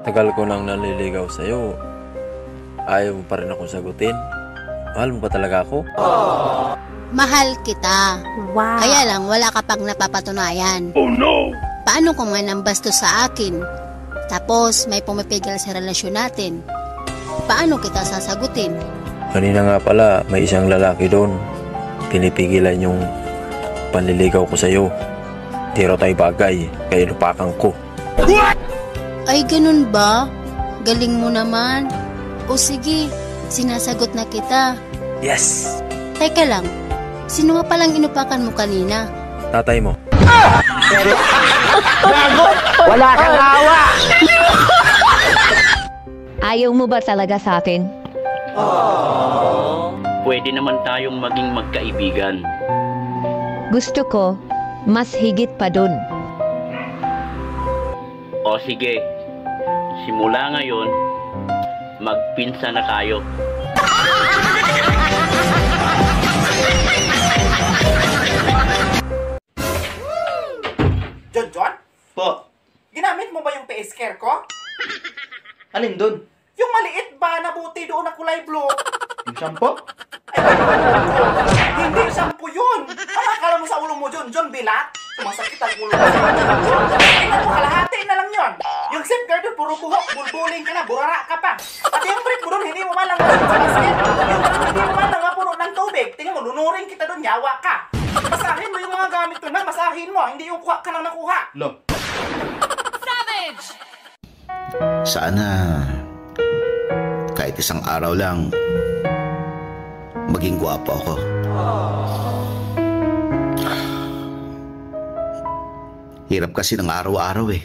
Tagal ko nang naliligaw sa'yo. Ayaw mo pa rin akong sagutin. Mahal mo ba talaga ako? Mahal kita. Wow. Kaya lang wala ka pang napapatunayan. Oh no! Paano kung may nambastos sa akin? Tapos may pumipigil sa relasyon natin. Paano kita sasagutin? Kanina nga pala, may isang lalaki doon. Pinipigilan yung panliligaw ko sa'yo. Di raw tayo bagay, kaya lupakan ko. Ay, ganun ba? Galing mo naman. O sige, sinasagot na kita. Yes! Teka lang, sino nga palang inupakan mo kanina? Tatay mo. Wala kang awa! Ayaw mo ba talaga sa akin? Pwede naman tayong maging magkaibigan. Gusto ko, mas higit pa dun. O sige, simula ngayon, magpinsa na tayo. John? Po, Ginamit mo ba yung face care ko? alin dun? Yung maliit ba na buti doon na kulay blue? Yung shampoo? Hindi shampoo yun! Ano akala mo sa ulo mo, John? Bilat? Sumasakit ang ulo mo. Tingnan mo, kalahati na lang yun. Yung safeguard doon, puro buhok, bulbuling ka na, burara ka pa. Pati yung brief mo doon, hindi mo man lang masakit sa basket. Yung hindi mo man lang mapuno ng tubig. Tingnan mo, lunurin kita doon, yawa ka. Masahin mo yung mga gamit doon na, masahin mo. Hindi yung kuha ka lang nakuha. Lo. Sana kahit isang araw lang maging gwapo ako. Hirap kasi ng araw-araw eh.